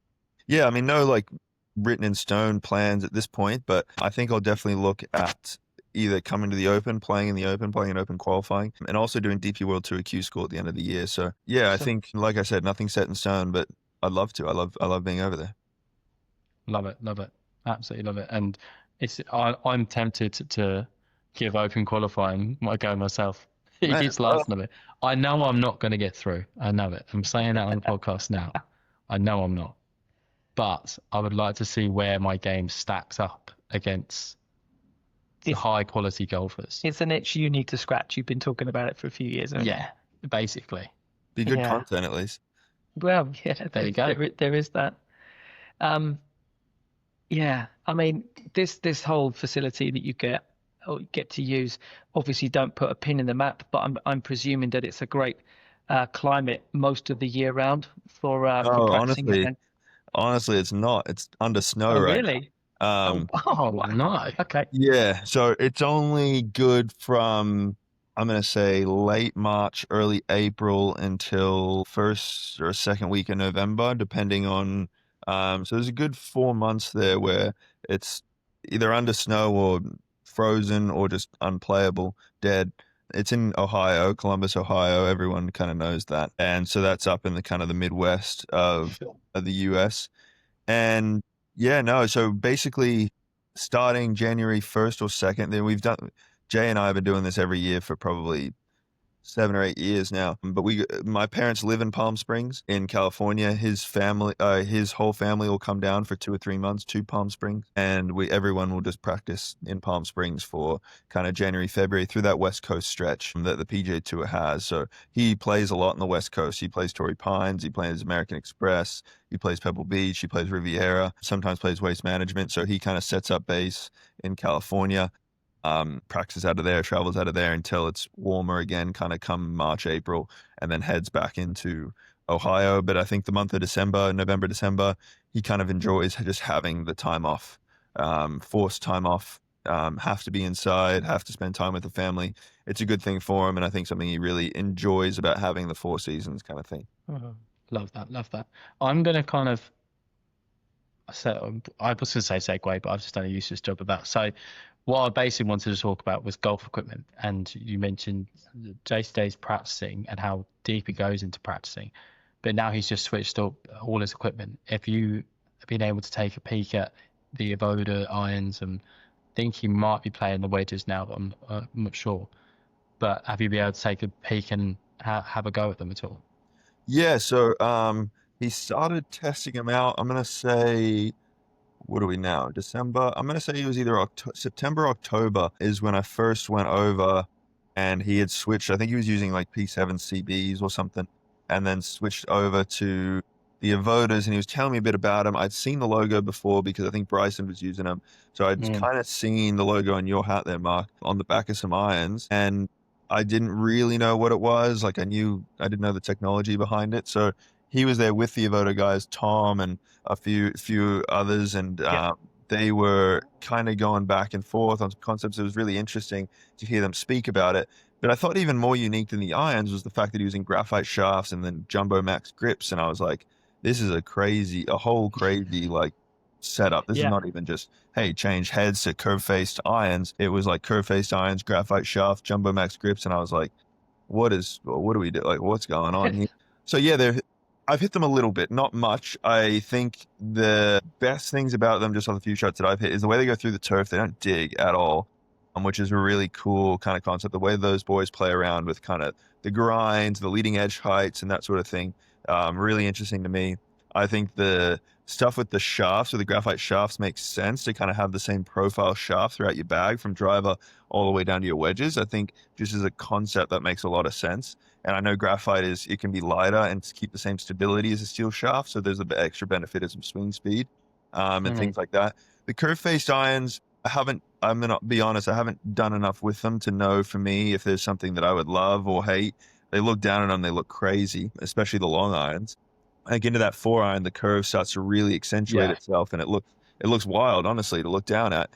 Yeah, I mean, no like written in stone plans at this point, but I think I'll definitely look at either coming to the Open, playing in the Open, playing in Open qualifying, and also doing DP World Tour Q School at the end of the year. So yeah, I Awesome. think, like I said, nothing's set in stone, but I'd love to. I love being over there. Love it, absolutely love it. And I'm tempted to give open qualifying my go myself. Man, It's last of it. I know I'm not going to get through. I know it. I'm saying that on the podcast now. I know I'm not. But I would like to see where my game stacks up against the high quality golfers. It's an itch you need to scratch. You've been talking about it for a few years, haven't you? Yeah, basically. be good Yeah. content at least. Well, yeah, There you go. there is that. Yeah, I mean, this whole facility that you get to use, obviously don't put a pin in the map, but I'm presuming that it's a great climate most of the year round for Oh, practicing. honestly, it's not. It's under snow Oh, right really? now. Oh no. Okay. Yeah, so it's only good from, I'm going to say, late March, early April until first or second week in November, depending on. So there's a good 4 months there where it's either under snow or frozen or just unplayable, dead. It's in Ohio, Columbus, Ohio. Everyone kind of knows that. And so that's up in the kind of the Midwest of the US. And yeah, no, so basically starting January 1st or 2nd, then Jay and I have been doing this every year for probably 7 or 8 years now. But my parents live in Palm Springs in California. His whole family will come down for 2 or 3 months to Palm Springs, and everyone will just practice in Palm Springs for kind of January, February through that West Coast stretch that the PGA Tour has. So he plays a lot in the West Coast. He plays Torrey Pines. He plays American Express. He plays Pebble Beach. He plays Riviera. Sometimes plays Waste Management. So he kind of sets up base in California. Practices out of there, travels out of there until it's warmer again, kind of come March, April, and then heads back into Ohio. But I think the month of December, November, December, he kind of enjoys just having the time off, forced time off, have to be inside, have to spend time with the family. It's a good thing for him, and I think something he really enjoys about having the 4 seasons kind of thing. Love that. I'm going to kind of, I was going to say segue, but I've just done a useless job of that. So what I basically wanted to talk about was golf equipment. And you mentioned Jay stays practicing and how deep he goes into practicing. But now he's just switched up all his equipment. If you have been able to take a peek at the Avoda irons, and think he might be playing the wedges now, but I'm not sure. But have you been able to take a peek and have a go at them at all? Yeah, so he started testing them out. I'm gonna say, what are we now? December. I'm gonna say it was either September, October is when I first went over, and he had switched. I think he was using like P7 CBs or something, and then switched over to the Avodas, and he was telling me a bit about them. I'd seen the logo before because I think Bryson was using them, so I'd kind of seen the logo on your hat there, Mark, on the back of some irons, and I didn't really know what it was. Like I didn't know the technology behind it. So he was there with the Avoda guys, Tom and a few others, and they were kind of going back and forth on some concepts. It was really interesting to hear them speak about it. But I thought even more unique than the irons was the fact that he was using graphite shafts and then Jumbo Max grips. And I was like, this is a whole crazy like setup. This is not even just, hey, change heads to curve-faced irons. It was like curve-faced irons, graphite shaft, Jumbo Max grips, and I was like, what do we do? Like, what's going on here? So yeah, I've hit them a little bit, not much. I think the best things about them, just on the few shots that I've hit, is the way they go through the turf. They don't dig at all, which is a really cool kind of concept. The way those boys play around with kind of the grinds, the leading edge heights, and that sort of thing, really interesting to me. I think the stuff with the shafts, or the graphite shafts, makes sense to kind of have the same profile shaft throughout your bag from driver all the way down to your wedges. I think just as a concept that makes a lot of sense. And I know graphite it can be lighter and keep the same stability as a steel shaft, so there's a bit extra benefit of some swing speed and things like that. The curve-faced irons, I'm gonna be honest, I haven't done enough with them to know for me if there's something that I would love or hate. They look down at them, they look crazy, especially the long irons. I think into that 4-iron, the curve starts to really accentuate itself, and it looks wild, honestly, to look down at.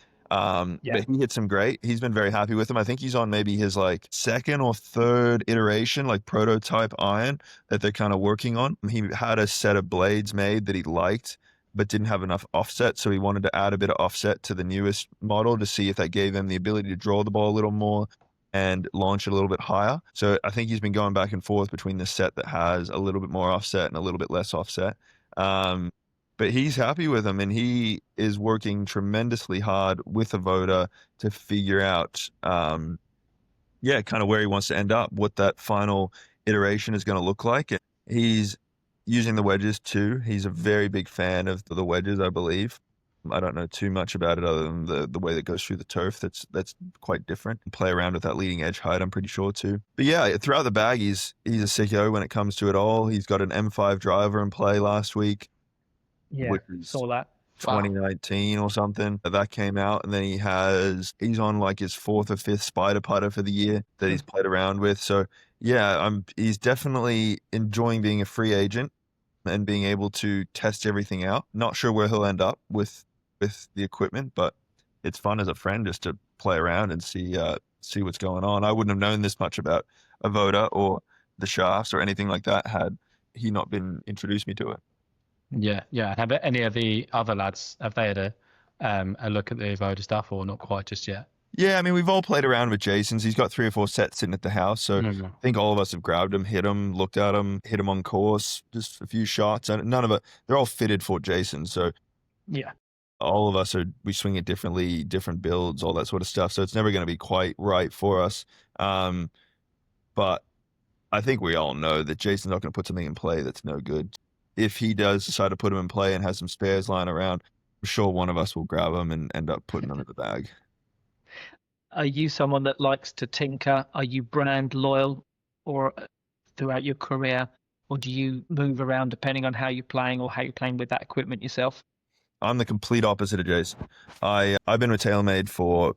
Yeah. But he hits him great. He's been very happy with him. I think he's on maybe his like second or third iteration, like prototype iron that they're kind of working on. He had a set of blades made that he liked, but didn't have enough offset. So he wanted to add a bit of offset to the newest model to see if that gave him the ability to draw the ball a little more and launch it a little bit higher. So I think he's been going back and forth between the set that has a little bit more offset and a little bit less offset. But he's happy with him, and he is working tremendously hard with Avoda to figure out, kind of where he wants to end up, what that final iteration is going to look like. And he's using the wedges too. He's a very big fan of the wedges, I believe. I don't know too much about it other than the way that goes through the turf. That's quite different. Play around with that leading edge height, I'm pretty sure too. But yeah, throughout the bag, he's a sicko when it comes to it all. He's got an M5 driver in play last week, Yeah. which is Saw that. 2019 or something that came out, and then he's on like his fourth or fifth spider putter for the year that he's played around with. So yeah, he's definitely enjoying being a free agent and being able to test everything out. Not sure where he'll end up with the equipment, but it's fun as a friend just to play around and see what's going on. I wouldn't have known this much about Avoda or the shafts or anything like that had he not been introduced me to it. Yeah. Have any of the other lads, have they had a look at the Evoda stuff, or not quite just yet? Yeah, I mean, we've all played around with Jason's. He's got 3 or 4 sets sitting at the house, so I think all of us have grabbed him, hit him, looked at him, hit him on course, just a few shots, and none of it. They're all fitted for Jason, so Yeah. all of us we swing it differently, different builds, all that sort of stuff. So it's never going to be quite right for us. But I think we all know that Jason's not going to put something in play that's no good. If he does decide to put him in play and has some spares lying around, I'm sure one of us will grab him and end up putting them in the bag. Are you someone that likes to tinker? Are you brand loyal or throughout your career? Or do you move around depending on how you're playing or how you're playing with that equipment yourself? I'm the complete opposite of Jason. I've been with TaylorMade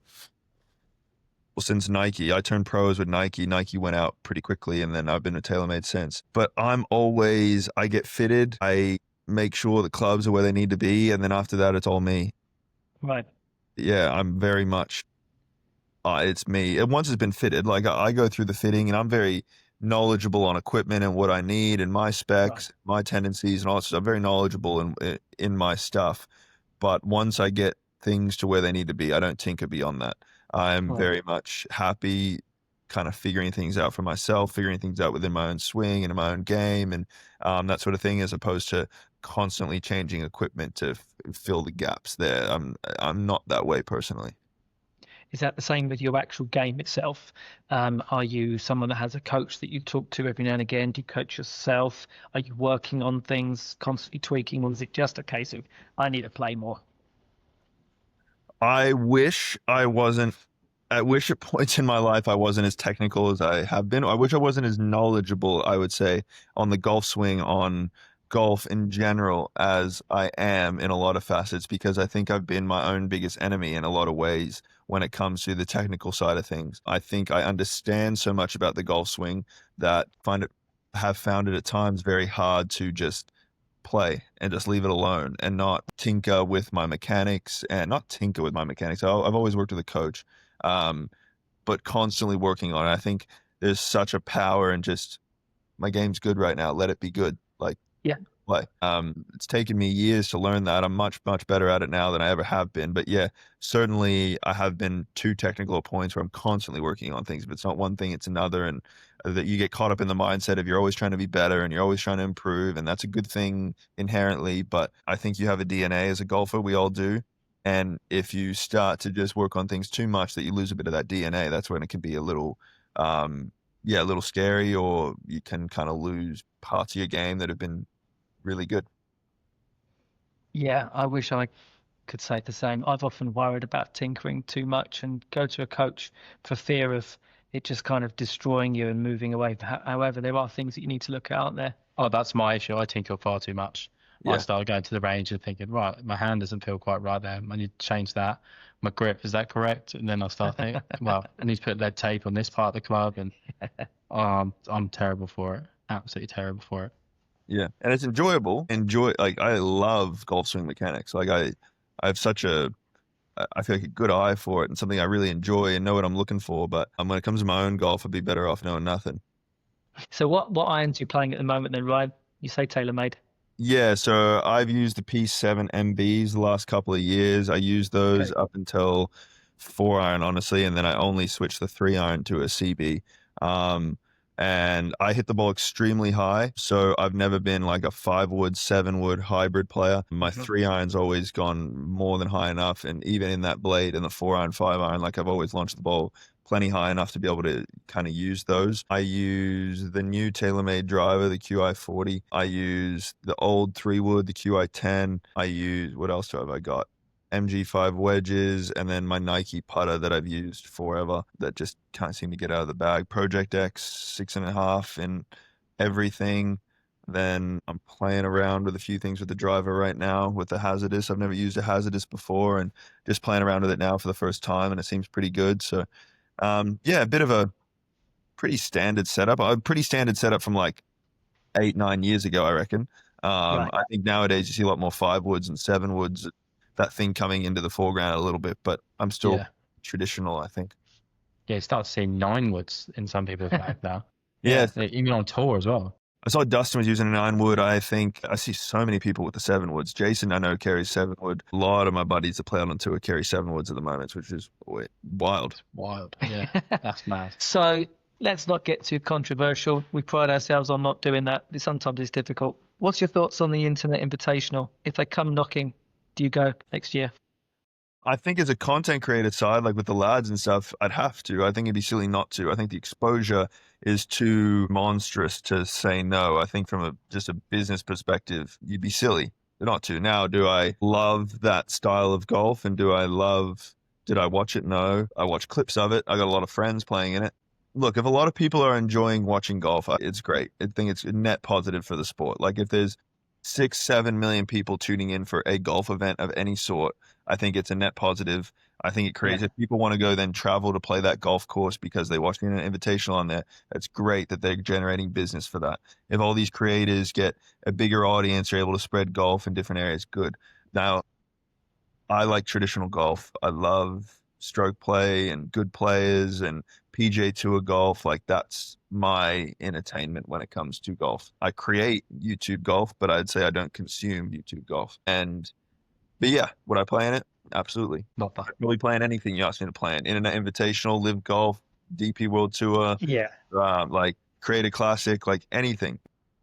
since Nike. I turned pros with Nike. Nike went out pretty quickly, and then I've been with TaylorMade since. But I get fitted. I make sure the clubs are where they need to be, and then after that, it's all me. Right. Yeah, I'm very much, it's me. And once it's been fitted, like I go through the fitting, and I'm very knowledgeable on equipment and what I need and my specs, my tendencies, and all that stuff. I'm very knowledgeable in my stuff. But once I get things to where they need to be, I don't tinker beyond that. I'm very much happy kind of figuring things out for myself, figuring things out within my own swing and in my own game and that sort of thing, as opposed to constantly changing equipment to fill the gaps there. I'm not that way personally. Is that the same with your actual game itself? Are you someone that has a coach that you talk to every now and again? Do you coach yourself? Are you working on things, constantly tweaking, or is it just a case of I need to play more? I wish at points in my life I wasn't as technical as I have been. I wish I wasn't as knowledgeable, I would say, on the golf swing, on golf in general, as I am in a lot of facets, because I think I've been my own biggest enemy in a lot of ways when it comes to the technical side of things. I think I understand so much about the golf swing that have found it at times very hard to just play and just leave it alone and not tinker with my mechanics. I've always worked with a coach, but constantly working on it. I think there's such a power in just, my game's good right now, let it be good. Like, Yeah. play. It's taken me years to learn that. I'm much, much better at it now than I ever have been. But yeah, certainly I have been too technical at points where I'm constantly working on things. If it's not one thing, it's another. And that you get caught up in the mindset of you're always trying to be better and you're always trying to improve. And that's a good thing inherently. But I think you have a DNA as a golfer. We all do. And if you start to just work on things too much, that you lose a bit of that DNA, that's when it can be a little scary, or you can kind of lose parts of your game that have been really good. Yeah, I wish I could say the same. I've often worried about tinkering too much and go to a coach for fear of it just kind of destroying you and moving away. However, there are things that you need to look at, aren't there? Oh, that's my issue. I tinker far too much. Yeah. I start going to the range and thinking, right, my hand doesn't feel quite right there. I need to change that. My grip, is that correct? And then I start thinking, well, I need to put lead tape on this part of the club, and I'm terrible for it. Absolutely terrible for it. Yeah, and it's enjoyable. Like, I love golf swing mechanics. Like I have such a I feel like a good eye for it and something I really enjoy and know what I'm looking for. But when it comes to my own golf, I'd be better off knowing nothing. So what irons are you playing at the moment then, Ryan? You say TaylorMade. Yeah, so I've used the P7 MBs the last couple of years. I used those Okay. up until 4 iron, honestly, and then I only switched the 3 iron to a CB. Um, and I hit the ball extremely high, so I've never been like a 5 wood, 7 wood hybrid player. My Mhm. 3 iron's always gone more than high enough, and even in that blade and the 4 iron, 5 iron, like I've always launched the ball plenty high enough to be able to kind of use those. I use the new TaylorMade driver, the QI40. I use the old 3 wood, the QI10. I use, what else have I got? MG5 wedges, and then my Nike putter that I've used forever that just can't seem to get out of the bag. Project X 6.5 and everything. Then I'm playing around with a few things with the driver right now with the Hazardous. I've never used a Hazardous before and just playing around with it now for the first time, and it seems pretty good. So yeah, a bit of a pretty standard setup. A pretty standard setup from like 8, 9 years ago, I reckon. Right. I think nowadays you see a lot more 5 woods and 7 woods, that thing coming into the foreground a little bit, but I'm still Yeah. traditional, I think. Yeah, you start seeing 9 woods in some people's bag now. Yeah, Yeah. Even on tour as well. I saw Dustin was using a 9 wood. I think I see so many people with the 7 woods. Jason, I know, carries 7 wood. A lot of my buddies that play on tour carry 7 woods at the moment, which is wild. Wild. Yeah, that's mad. So let's not get too controversial. We pride ourselves on not doing that. Sometimes it's difficult. What's your thoughts on the Internet Invitational? If they come knocking, do you go next year? I think as a content creator side, like with the lads and stuff, I'd have to. I think it'd be silly not to. I think the exposure is too monstrous to say no. I think from just a business perspective, you'd be silly not to. Now, do I love that style of golf and did I watch it? No. I watch clips of it. I got a lot of friends playing in it. Look, if a lot of people are enjoying watching golf, it's great. I think it's a net positive for the sport. Like if there's 6, 7 million people tuning in for a golf event of any sort, I think it's a net positive. I think it creates, if people want to go then travel to play that golf course because they're watching an invitational on there, that's great that they're generating business for that. If all these creators get a bigger audience, are able to spread golf in different areas, good. Now, I like traditional golf. I love stroke play and good players and PGA Tour golf. Like that's my entertainment when it comes to golf. I create YouTube golf, but I'd say I don't consume YouTube golf. But yeah, would I play in it? Absolutely. Not that. I'd probably play in anything you ask me to play in. Internet Invitational, Live Golf, DP World Tour, Yeah. like Creator Classic, like anything.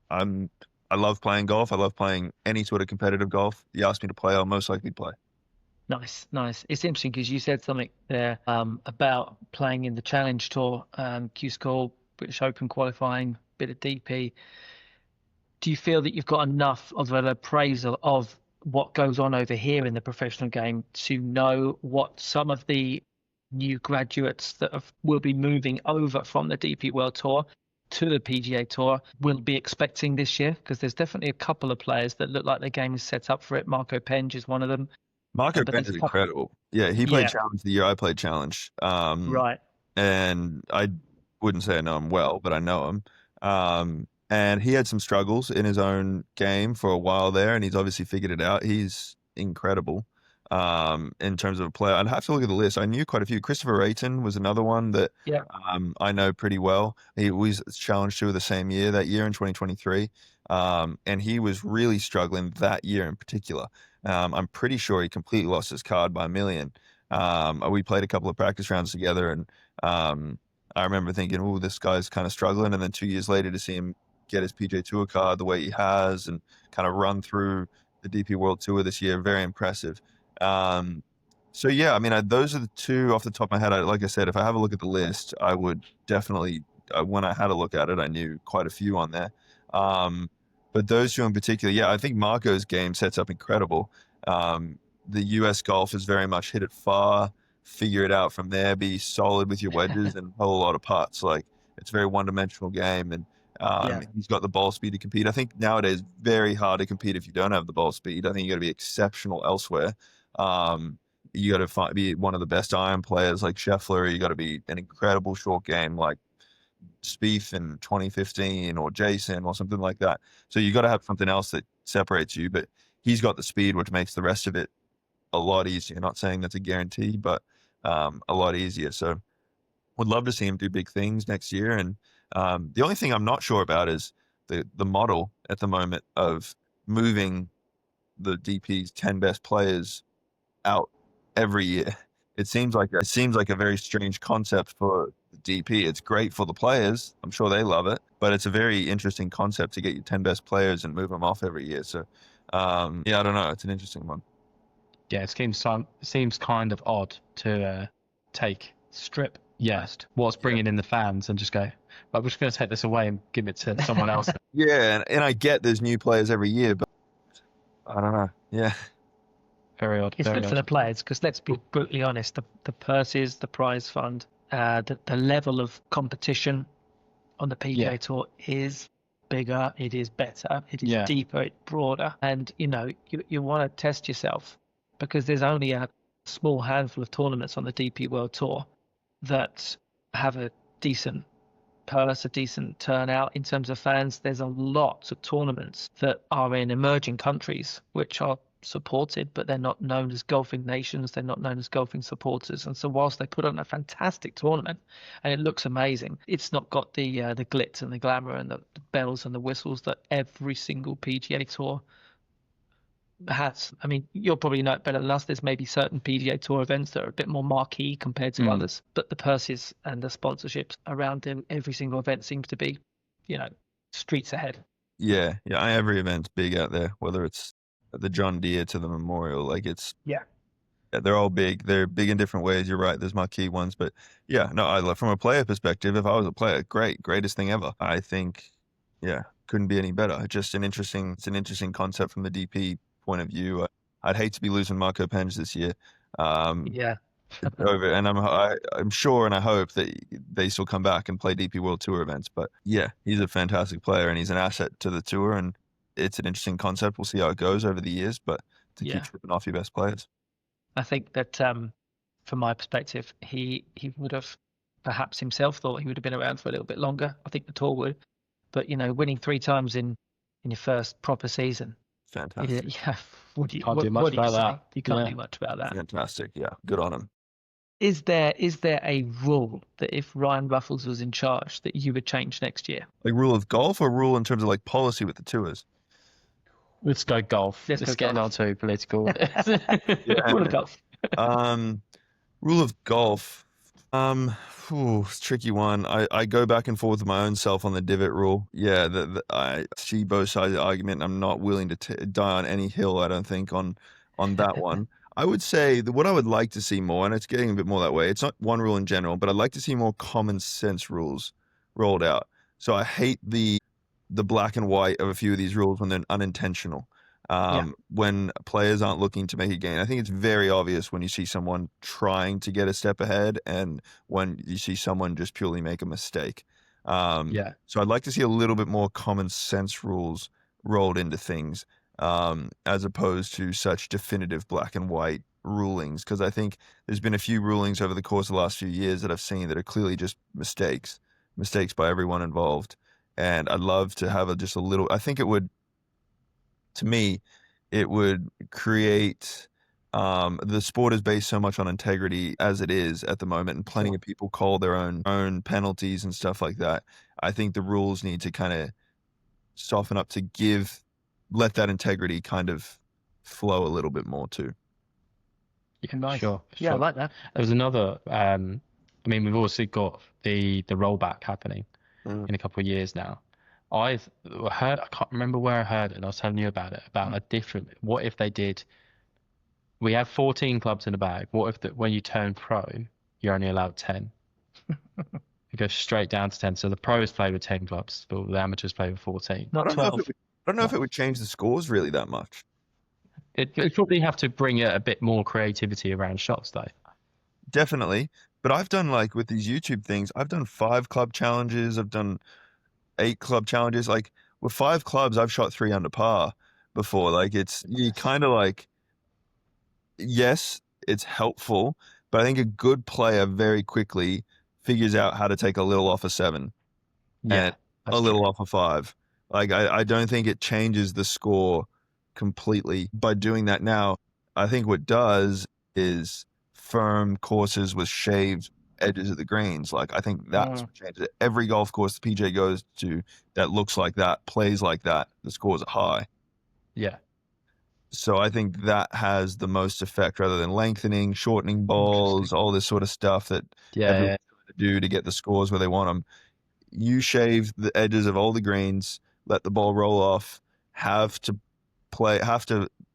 I love playing golf. I love playing any sort of competitive golf. You ask me to play, I'll most likely play. Nice, nice. It's interesting because you said something there about playing in the Challenge Tour, Q School, British Open qualifying, bit of DP. Do you feel that you've got enough of an appraisal of what goes on over here in the professional game to know what some of the new graduates that will be moving over from the DP World Tour to the PGA Tour will be expecting this year? Because there's definitely a couple of players that look like their game is set up for it. Marco Penge is one of them. Marco But Bent there's is a couple. incredible. Yeah, he played Yeah, Challenge the year I played Challenge. right. And I wouldn't say I know him well, but I know him. And he had some struggles in his own game for a while there, and he's obviously figured it out. He's incredible. In terms of a player, I'd have to look at the list. I knew quite a few. Christopher Rayton was another one that Yeah, I know pretty well. He was Challenge Tour the same year, that year in 2023. And he was really struggling that year in particular. I'm pretty sure he completely lost his card by a million. We played a couple of practice rounds together, and I remember thinking, oh, this guy's kind of struggling. And then 2 years later to see him get his PGA Tour card the way he has and kind of run through the DP World Tour this year, very impressive. So yeah, I mean, those are the two off the top of my head. Like I said, if I have a look at the list, I would definitely, when I had a look at it, I knew quite a few on there. But those two in particular, yeah, I think Marco's game sets up incredible. The US golf is very much hit it far, figure it out from there, be solid with your wedges and a whole lot of putts. Like it's a very one-dimensional game, and yeah, he's got the ball speed to compete. I think nowadays very hard to compete if you don't have the ball speed. I think you got to be exceptional elsewhere. You got to be one of the best iron players like Scheffler. You got to be an incredible short game like Spieth in 2015 or Jason or something like that. So you got to have something else that separates you. But he's got the speed, which makes the rest of it a lot easier. Not saying that's a guarantee, but a lot easier. So would love to see him do big things next year. And the only thing I'm not sure about is the model at the moment of moving the DP's 10 best players out every year. It seems like a very strange concept for the DP. It's great for the players. I'm sure they love it, but it's a very interesting concept to get your 10 best players and move them off every year. So, yeah, I don't know. It's an interesting one. Yeah, it seems kind of odd to take Strip. Yes, what's bringing in the fans and just go, but we're just going to take this away and give it to someone else. Yeah, and I get there's new players every year, but I don't know. Yeah. Very odd. It's Very good odd. for the players because let's be brutally honest, the purses, the prize fund, the level of competition on the PGA Tour is bigger, it is better, it is deeper, it's broader, and you want to test yourself because there's only a small handful of tournaments on the DP World Tour that have a decent purse, a decent turnout in terms of fans. There's a lot of tournaments that are in emerging countries which are supported, but they're not known as golfing nations. They're not known as golfing supporters. And so whilst they put on a fantastic tournament and it looks amazing, it's not got the glitz and the glamour and the bells and the whistles that every single PGA Tour has. I mean, you'll probably know it better than us. There's maybe certain PGA Tour events that are a bit more marquee compared to others, but the purses and the sponsorships around every single event seems to be, streets ahead. Yeah. Every event's big out there, whether it's the John Deere to the Memorial. Like they're all big. They're big in different ways. You're right. There's marquee ones, but yeah, no, I love from a player perspective. If I was a player, greatest thing ever. I think, couldn't be any better. It's an interesting concept from the DP point of view. I'd hate to be losing Marco Penge this year. Over, and I'm sure and I hope that they still come back and play DP World Tour events. But yeah, he's a fantastic player and he's an asset to the tour, and it's an interesting concept. We'll see how it goes over the years, but to keep tripping off your best players. I think that from my perspective, he would have perhaps himself thought he would have been around for a little bit longer. I think the tour would, but winning 3 times in your first proper season. Fantastic. Yeah. Can't do much about that. You can't do much about that. Fantastic. Yeah. Good on him. Is there a rule that if Ryan Ruffels was in charge that you would change next year? Like rule of golf or rule in terms of like policy with the tours? Let's go golf. Let's get golf. on to political. Rule of golf. Rule of golf. It's a tricky one. I go back and forth with my own self on the divot rule. Yeah, I see both sides of the argument. I'm not willing to die on any hill, I don't think, on that one. I would say that what I would like to see more, and it's getting a bit more that way, it's not one rule in general, but I'd like to see more common sense rules rolled out. So I hate the black and white of a few of these rules when they're unintentional. When players aren't looking to make a gain. I think it's very obvious when you see someone trying to get a step ahead and when you see someone just purely make a mistake. So I'd like to see a little bit more common sense rules rolled into things, as opposed to such definitive black and white rulings. Because I think there's been a few rulings over the course of the last few years that I've seen that are clearly just mistakes by everyone involved. And I'd love to have just a little, I think it would, to me, it would create, the sport is based so much on integrity as it is at the moment, and plenty of people call their own penalties and stuff like that. I think the rules need to kind of soften up to let that integrity kind of flow a little bit more too. Yeah, Nice. Sure. Yeah, I like that. There's another, we've also got the rollback happening in a couple of years now. I've heard, I can't remember where I heard it, and I was telling you about it, about a different, what if they did, we have 14 clubs in the bag. What if when you turn pro, you're only allowed 10? It goes straight down to 10. So the pros play with 10 clubs, but the amateurs play with 14. Not 12. I don't know if it would change the scores really that much. It probably have to bring a bit more creativity around shots though. Definitely. But I've done, like, with these YouTube things, I've done 5 club challenges. I've done 8 club challenges. Like, with 5 clubs, I've shot 3 under par before. Like, you kind of like, yes, it's helpful, but I think a good player very quickly figures out how to take a little off a 7 and a little off a 5. Like, I don't think it changes the score completely by doing that now. I think what does is firm courses with shaved edges of the greens. Like, I think that's what changes it. Every golf course the PJ goes to that looks like that, plays like that, the scores are high. Yeah. So I think that has the most effect rather than lengthening, shortening balls, all this sort of stuff that everyone's trying to do to get the scores where they want them. You shave the edges of all the greens, let the ball roll off, have to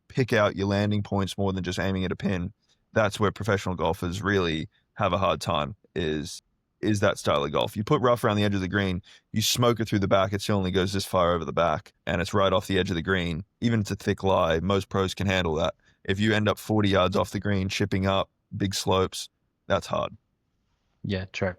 pick out your landing points more than just aiming at a pin. That's where professional golfers really have a hard time, is that style of golf. You put rough around the edge of the green, you smoke it through the back, it still only goes this far over the back, and it's right off the edge of the green. Even if it's a thick lie, most pros can handle that. If you end up 40 yards off the green, chipping up, big slopes, that's hard. Yeah, true.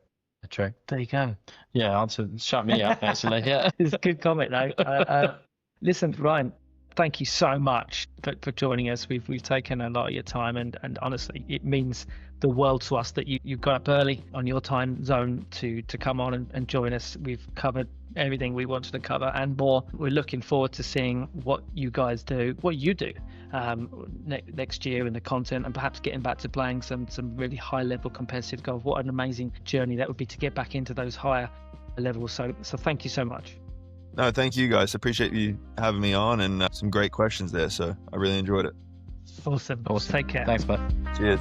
There you go. Yeah, shut me up, actually. Yeah. It's a good comment, though. Listen, Ryan, thank you so much for joining us. We've taken a lot of your time, and honestly, it means the world to us that you got up early on your time zone to come on and join us. We've covered everything we wanted to cover and more. We're looking forward to seeing what you guys do, what you do next year in the content, and perhaps getting back to playing some really high level competitive golf. What an amazing journey that would be to get back into those higher levels. So thank you so much. No, thank you guys. Appreciate you having me on, and some great questions there. So I really enjoyed it. Awesome. Take care. Thanks, bud. Cheers.